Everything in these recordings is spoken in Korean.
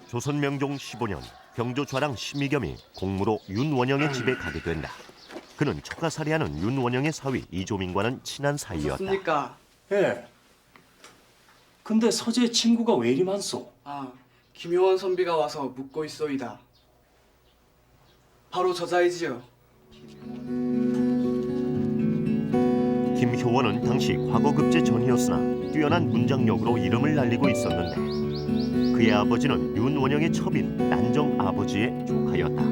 조선 명종 15년 경조 좌랑 심의겸이 공무로 윤원영의 집에 가게 된다. 그는 처가살이하는 윤원영의 사위 이조민과는 친한 사이였다. 좋습니까? 예. 근데 서재 친구가 왜 이리 많소? 김효원 선비가 와서 묻고 있소이다. 바로 저자이지요. 김효원은 당시 과거급제 전이었으나 뛰어난 문장력으로 이름을 날리고 있었는데 그의 아버지는 윤원영의 첩인 난정 아버지의 조카였다.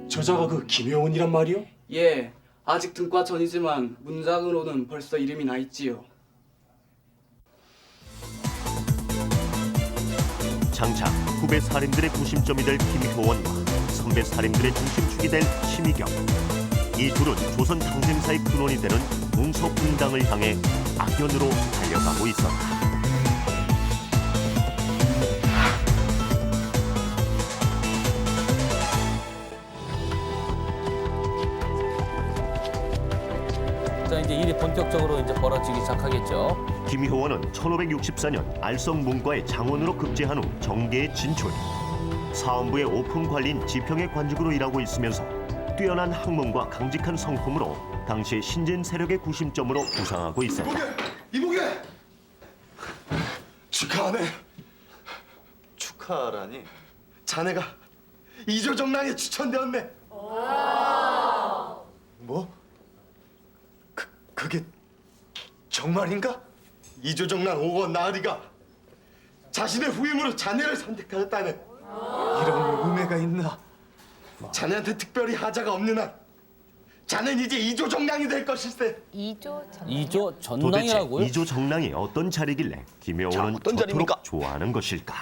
저자가 그 김효원이란 말이요? 예, 아직 등과 전이지만 문장으로는 벌써 이름이 나 있지요. 장차 후배 살인들의 구심점이 될 김효원과 선배 살인들의 중심축이 될 심의겸. 이 둘은 조선 당쟁사의 근원이 되는 동서분당을 향해 악연으로 달려가고 있었다. 자, 이제 일이 본격적으로 이제 벌어지기 시작하겠죠. 김효원은 1564년 알성 문과의 장원으로 급제한 후 정계에 진출. 사원부의 오품 관리인 지평의 관직으로 일하고 있으면서 뛰어난 학문과 강직한 성품으로 당시 신진 세력의 구심점으로 부상하고 있었다. 이보게! 축하하네. 축하라니? 자네가 이조정랑에 추천되었네. 뭐? 그게 정말인가? 이조정랑 5원 나으리가 자신의 후임으로 자네를 선택하였다네. 이런 의미가 있나? 자네한테 특별히 하자가 없는 한 자넨 이제 이조정랑이 될 것일세. 이조 도대체 전랑이라고요? 이조정랑이 어떤 자리길래 김효원은 어떤 저토록 자리입니까? 좋아하는 것일까?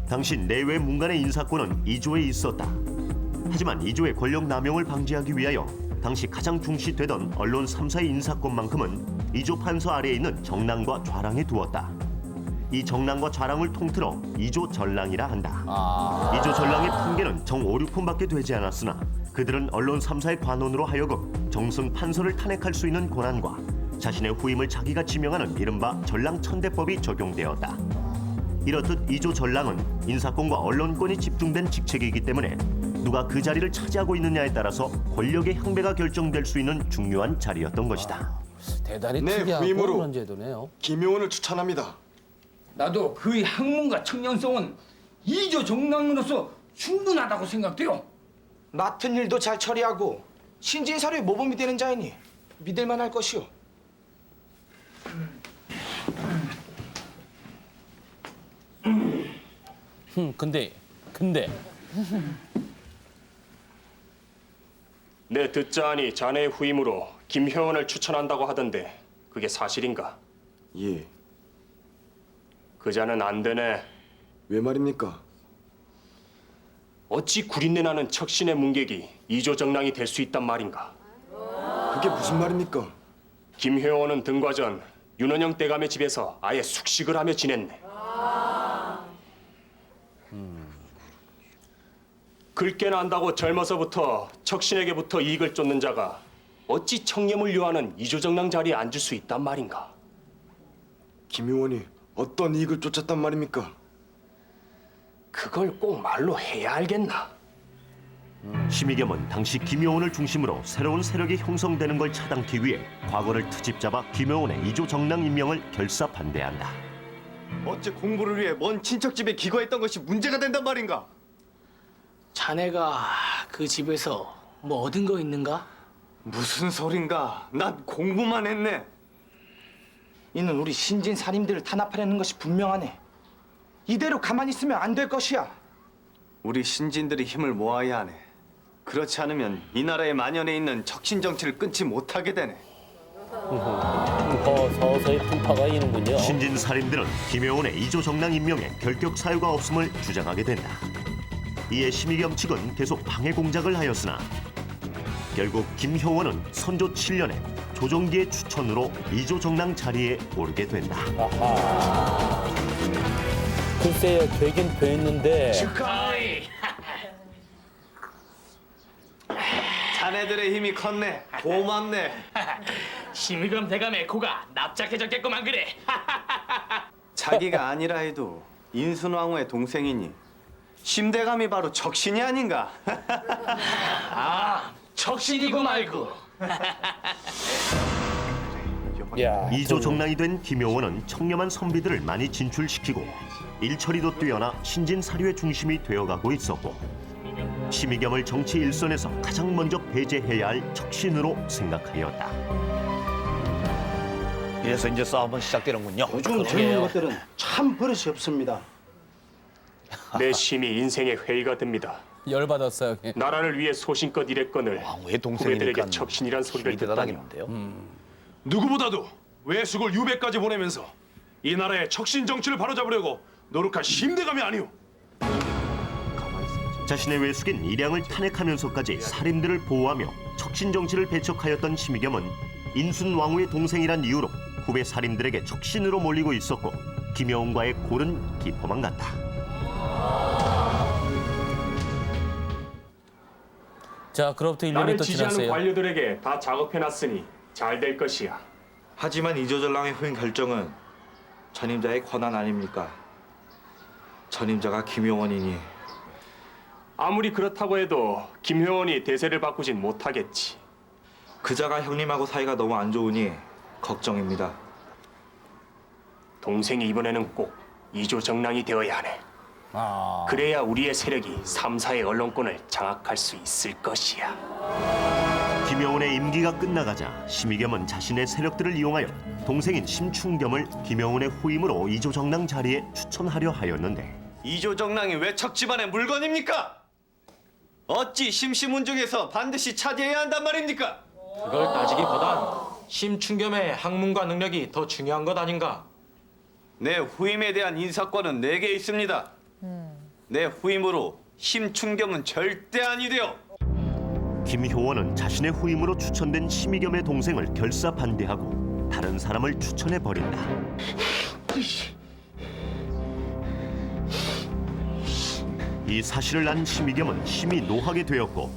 당시 내외 문간의 인사권은 이조에 있었다. 하지만 이조의 권력 남용을 방지하기 위하여 당시 가장 중시되던 언론 3사의 인사권만큼은 이조 판서 아래에 있는 정랑과 좌랑에 두었다. 이 정랑과 좌랑을 통틀어 이조 전랑이라 한다. 이조 전랑의 판계는 정 5, 6품밖에 되지 않았으나 그들은 언론 3사의 관원으로 하여금 정승 판서를 탄핵할 수 있는 권한과 자신의 후임을 자기가 지명하는 이른바 전랑천대법이 적용되었다. 이렇듯 이조 전랑은 인사권과 언론권이 집중된 직책이기 때문에 누가 그 자리를 차지하고 있느냐에 따라서 권력의 향배가 결정될 수 있는 중요한 자리였던 것이다. 대단히 네, 특이하고 후임으로. 그런 제도네요. 김효원을 추천합니다. 나도 그의 학문과 청년성은 이조 정랑으로서 충분하다고 생각돼요. 맡은 일도 잘 처리하고 신진 사료에 모범이 되는 자이니 믿을만할 것이오. 근데 내 듣자하니 자네의 후임으로 김효원을 추천한다고 하던데 그게 사실인가? 예, 그자는 안 되네. 왜 말입니까? 어찌 구린내 나는 척신의 문객이 이조정랑이 될 수 있단 말인가? 그게 무슨 말입니까? 김효원은 등과 전 윤원영 떼감의 집에서 아예 숙식을 하며 지냈네. 글깨나 한다고 젊어서부터 척신에게부터 이익을 쫓는 자가 어찌 청렴을 요하는 이조정랑 자리에 앉을 수 있단 말인가? 김효원이 어떤 이익을 쫓았단 말입니까? 그걸 꼭 말로 해야 알겠나? 심의겸은 당시 김효원을 중심으로 새로운 세력이 형성되는 걸 차단하기 위해 과거를 트집 잡아 김효원의 이조 정랑 임명을 결사 반대한다. 어째 공부를 위해 먼 친척집에 기거했던 것이 문제가 된단 말인가? 자네가 그 집에서 뭐 얻은 거 있는가? 무슨 소린가? 난 공부만 했네. 이는 우리 신진 사림들을 탄압하려는 것이 분명하네. 이대로 가만히 있으면 안 될 것이야. 우리 신진들이 힘을 모아야 하네. 그렇지 않으면 이 나라에 만연해 있는 척신 정치를 끊지 못하게 되네. 서서히 풍파가 이는군요. 신진 살인들은 김효원의 이조 정랑 임명에 결격 사유가 없음을 주장하게 된다. 이에 심의겸 측은 계속 방해 공작을 하였으나 결국 김효원은 선조 7년에 조정기의 추천으로 이조 정랑 자리에 오르게 된다. 글쎄요, 되긴 되었는데 자네들의 힘이 컸네. 고맙네. 심의겸 대감의 코가 납작해졌겠구만 그래. 자기가 아니라 해도 인순왕후의 동생이니 심대감이 바로 적신이 아닌가? 아, 적신이고 말고. 이조 정랑이 된 김효원은 청렴한 선비들을 많이 진출시키고 일처리도 뛰어나 신진 사류의 중심이 되어가고 있었고 심의겸을 정치 일선에서 가장 먼저 배제해야 할 적신으로 생각하였다. 이래서 이제 싸움은 시작되는군요. 요즘 젊은 것들은 참 버릇이 없습니다. 내 심히 인생의 회의가 됩니다. 열받았어요. 나라를 위해 소신껏 일했거늘 왕후의 동생이니까 후배들에게 적신이란 소리를 힘이 듣다니 대단하겠는데요. 누구보다도 외숙을 유배까지 보내면서 이 나라의 척신 정치를 바로잡으려고 노력한 심대감이 아니오. 자신의 외숙인 일양을 탄핵하면서까지 살인들을 보호하며 척신 정치를 배척하였던 심의겸은 인순 왕후의 동생이란 이유로 후배 살인들에게 적신으로 몰리고 있었고 김효원과의 골은 깊어만 갔다. 자, 그로부터 나를 1년이 또 지지하는 지났어요. 관료들에게 다 작업해놨으니 잘 될 것이야. 하지만 이조전랑의 후임 결정은 전임자의 권한 아닙니까? 전임자가 김효원이니 아무리 그렇다고 해도 김효원이 대세를 바꾸진 못하겠지. 그자가 형님하고 사이가 너무 안 좋으니 걱정입니다. 동생이 이번에는 꼭 이조 정랑이 되어야 하네. 그래야 우리의 세력이 3, 4의 언론권을 장악할 수 있을 것이야. 김효원의 임기가 끝나가자 심의겸은 자신의 세력들을 이용하여 동생인 심충겸을 김효원의 후임으로 이조 정랑 자리에 추천하려 하였는데 이조 정랑이 왜 척집안의 물건입니까? 어찌 심시문중에서 반드시 차지해야 한단 말입니까? 그걸 따지기보단 심충겸의 학문과 능력이 더 중요한 것 아닌가? 내 후임에 대한 인사권은 내게 있습니다. 내 후임으로 심충겸은 절대 아니 되어. 김효원은 자신의 후임으로 추천된 심의겸의 동생을 결사 반대하고 다른 사람을 추천해 버린다. 이 사실을 안 심의겸은 심히 노하게 되었고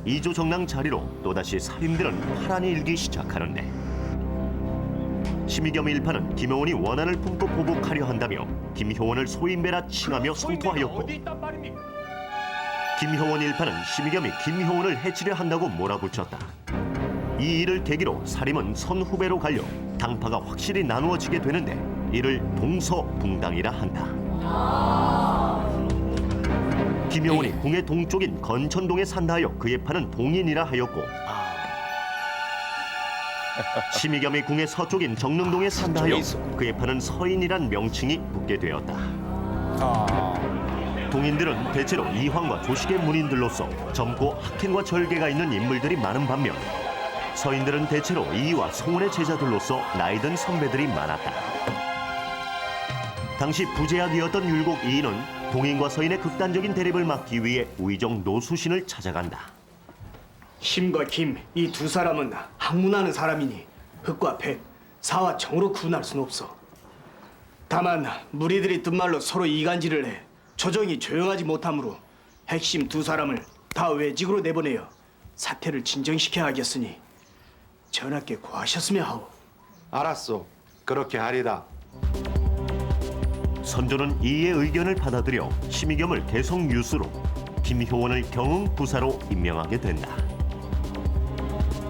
이조 정랑 자리로 또다시 살인들은 파란이 일기 시작하는데 심의겸 일파는 김효원이 원한을 품고 보복하려 한다며 김효원을 소인배라 칭하며 성토하였고 어디 있단 말입니까? 김효원 일파는 심의겸이 김효원을 해치려 한다고 몰아붙였다. 이 일을 계기로 사림은 선후배로 갈려 당파가 확실히 나누어지게 되는데 이를 동서붕당이라 한다. 김효원이 궁의 동쪽인 건천동에 산다 하여 그의 파는 동인이라 하였고 심의겸이 궁의 서쪽인 정릉동에 산다 하여 그의 파는 서인이란 명칭이 붙게 되었다. 동인들은 대체로 이황과 조식의 문인들로서 젊고 학행과 절개가 있는 인물들이 많은 반면 서인들은 대체로 이와 성운의 제자들로서 나이든 선배들이 많았다. 당시 부제학이었던 율곡 이인은 동인과 서인의 극단적인 대립을 막기 위해 우의정 노수신을 찾아간다. 심과 김 이 두 사람은 학문하는 사람이니 흑과 백, 사와 정으로 구분할 수는 없어. 다만 무리들이 뜬 말로 서로 이간질을 해 조정이 조용하지 못하므로 핵심 두 사람을 다 외직으로 내보내어 사태를 진정시켜야 하겠으니 전하께 고하셨으면 하오. 알았소. 그렇게 하리다. 선조는 이의 의견을 받아들여 심의겸을 개성 유수로 김효원을 경흥 부사로 임명하게 된다.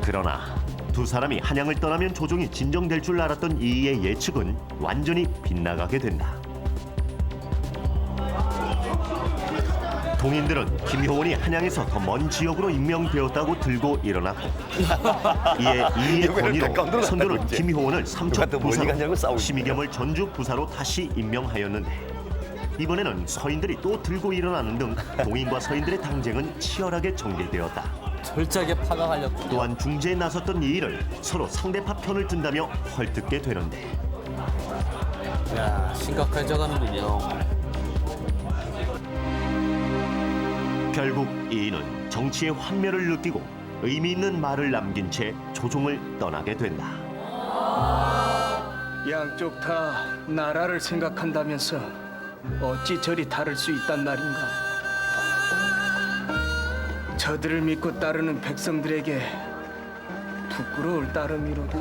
그러나 두 사람이 한양을 떠나면 조정이 진정될 줄 알았던 이의 예측은 완전히 빗나가게 된다. 동인들은 김효원이 한양에서 더 먼 지역으로 임명되었다고 들고 일어났고 이에 이의 건의로 선조는 김효원을 삼척 부사로 심의겸을 전주 부사로 다시 임명하였는데 이번에는 서인들이 또 들고 일어나는 등 동인과 서인들의 당쟁은 치열하게 전개되었다. 철저하게 파강하려고. 또한 중재에 나섰던 이 일을 서로 상대파 편을 든다며 헐뜯게 되는데 야, 심각해져가는군요. 결국 이인은 정치의 환멸을 느끼고 의미 있는 말을 남긴 채 조종을 떠나게 된다. 양쪽 다 나라를 생각한다면서 어찌 저리 다를 수 있단 말인가? 저들을 믿고 따르는 백성들에게 부끄러울 따름이로다.